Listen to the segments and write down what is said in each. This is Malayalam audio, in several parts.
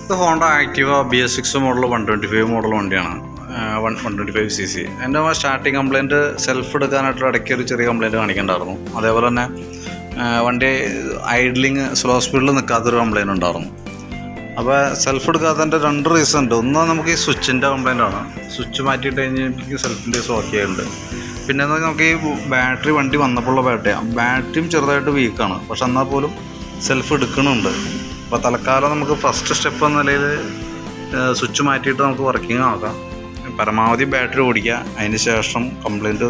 ഇത് Honda Activa BS6 model 125 model വണ്ടിയാണ്. 125cc. എൻ്റെ സ്റ്റാർട്ടിങ് കംപ്ലയിൻറ്റ് സെൽഫ് എടുക്കാനായിട്ട് ഇടയ്ക്ക് ഒരു ചെറിയ കംപ്ലയിൻറ്റ് കാണിക്കേണ്ടായിരുന്നു. അതേപോലെ തന്നെ വണ്ടി ഐഡ്ലിങ് സ്ലോ സ്പീഡിൽ നിൽക്കാത്തൊരു കംപ്ലയിൻറ്റ് ഉണ്ടായിരുന്നു. അപ്പോൾ സെൽഫ് എടുക്കാത്തതിൻ്റെ 2 റീസൺ ഉണ്ട്. ഒന്ന് നമുക്ക് ഈ സ്വിച്ചിൻ്റെ കംപ്ലയിൻ്റ് ആണ്. സ്വിച്ച് മാറ്റിയിട്ട് കഴിഞ്ഞ് സെൽഫിൻ്റെ കേസ് ഓക്കെ ആയിട്ടുണ്ട്. പിന്നെ നമുക്ക് ഈ ബാറ്ററി വണ്ടി വന്നപ്പോഴുള്ള ബാറ്ററിയും ചെറുതായിട്ട് വീക്കാണ്. പക്ഷെ എന്നാൽ പോലും സെൽഫ് എടുക്കണമുണ്ട്. അപ്പോൾ തൽക്കാലം നമുക്ക് ഫസ്റ്റ് സ്റ്റെപ്പ് എന്ന നിലയിൽ സ്വിച്ച് മാറ്റിയിട്ട് നമുക്ക് വർക്കിംഗ് ആക്കാം. പരമാവധി ബാറ്ററി ഓടിക്കുക. അതിന് ശേഷം കംപ്ലയിൻറ്റ്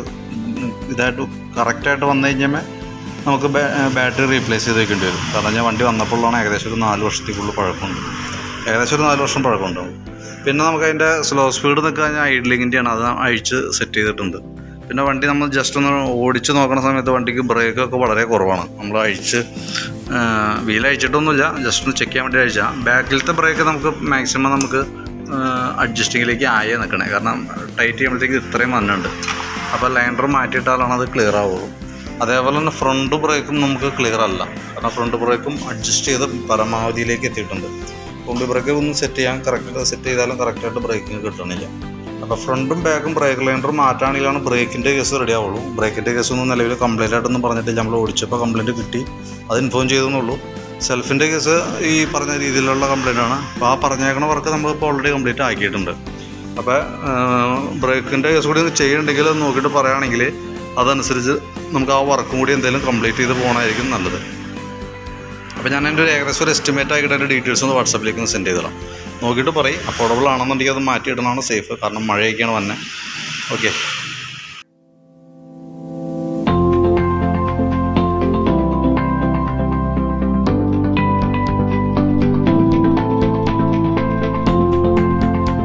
ഇതായിട്ട് കറക്റ്റായിട്ട് വന്നു കഴിഞ്ഞാൽ നമുക്ക് ബാറ്ററി റീപ്ലേസ് ചെയ്ത് വയ്ക്കേണ്ടി വരും. കാരണം ഞാൻ വണ്ടി വന്നപ്പോഴാണ് ഏകദേശം ഒരു 4 വർഷത്തേക്കുള്ള പഴക്കമുണ്ട്. ഏകദേശം ഒരു 4 വർഷം പഴക്കമുണ്ടാവും. പിന്നെ നമുക്ക് അതിൻ്റെ സ്ലോ സ്പീഡ് നിൽക്കാൻ ഞാൻ ഐഡ്ലിങ്ങിൻ്റെയാണ്, അത് അഴിച്ച് സെറ്റ് ചെയ്തിട്ടുണ്ട്. പിന്നെ വണ്ടി നമ്മൾ ജസ്റ്റ് ഒന്ന് ഓടിച്ച് നോക്കുന്ന സമയത്ത് വണ്ടിക്ക് ബ്രേക്കൊക്കെ വളരെ കുറവാണ്. നമ്മൾ വീൽ അഴിച്ചിട്ടൊന്നുമില്ല, ജസ്റ്റ് ഒന്ന് ചെക്ക് ചെയ്യാൻ വേണ്ടി അഴിച്ചാൽ. ബാക്കിലത്തെ ബ്രേക്ക് നമുക്ക് മാക്സിമം നമുക്ക് അഡ്ജസ്റ്റിങ്ങിലേക്ക് ആയേ നിൽക്കണേ. കാരണം ടൈറ്റ് ചെയ്യുമ്പോഴത്തേക്ക് ഇത്രയും വന്നുണ്ട്. അപ്പോൾ ലൈൻഡർ മാറ്റിയിട്ടാലാണ് അത് ക്ലിയർ ആവുള്ളൂ. അതേപോലെ തന്നെ ഫ്രണ്ട് ബ്രേക്കും നമുക്ക് ക്ലിയർ അല്ല. കാരണം ഫ്രണ്ട് ബ്രേക്കും അഡ്ജസ്റ്റ് ചെയ്ത് പരമാവധിയിലേക്ക് എത്തിയിട്ടുണ്ട്. കൊമ്പി ബ്രേക്ക് ഒന്ന് സെറ്റ് ചെയ്യാൻ കറക്റ്റ് സെറ്റ് ചെയ്താലും കറക്റ്റായിട്ട് ബ്രേക്കിങ് കിട്ടണില്ല. അപ്പോൾ ഫ്രണ്ടും ബാക്കും ബ്രേക്ക് ലൈൻഡർ മാറ്റാണെങ്കിലാണ് ബ്രേക്കിൻ്റെ കേസ് റെഡി ആവുള്ളൂ. ബ്രേക്കിൻ്റെ കേസ് ഒന്നും നിലവിൽ കംപ്ലയിൻ്റ് ആയിട്ടൊന്നും പറഞ്ഞിട്ടില്ല. നമ്മൾ ഓടിച്ചപ്പോൾ കംപ്ലയിൻറ്റ് കിട്ടി, അത് ഇൻഫോം ചെയ്തെന്നുള്ളൂ. സെൽഫിൻ്റെ കേസ് ഈ പറഞ്ഞ രീതിയിലുള്ള കംപ്ലയിൻ്റ് ആണ്. അപ്പോൾ ആ പറഞ്ഞേക്കണ വർക്ക് നമ്മളിപ്പോൾ ഓൾറെഡി കംപ്ലീറ്റ് ആക്കിയിട്ടുണ്ട്. അപ്പോൾ ബ്രേക്കിൻ്റെ കേസ് കൂടി ചെയ്യുന്നുണ്ടെങ്കിൽ അത് നോക്കിയിട്ട് പറയുകയാണെങ്കിൽ അതനുസരിച്ച് നമുക്ക് ആ വർക്കും കൂടി എന്തെങ്കിലും കംപ്ലീറ്റ് ചെയ്ത് പോകണമായിരിക്കും നല്ലത്. അപ്പോൾ ഞാൻ എൻ്റെ ഒരു ഏകദേശം ഒരു എസ്റ്റിമേറ്റ് ആക്കിയിട്ട് എൻ്റെ ഡീറ്റെയിൽസ് ഒന്ന് വാട്സാപ്പിലേക്ക് ഒന്ന് സെൻഡ് ചെയ്തിടാം. നോക്കിയിട്ട് പറയും. അഫോർഡബിൾ ആണെന്നുണ്ടെങ്കിൽ അത് മാറ്റിയിടണമാണ് സേഫ്. കാരണം മഴയൊക്കെയാണ് വന്നത്. ഓക്കെ.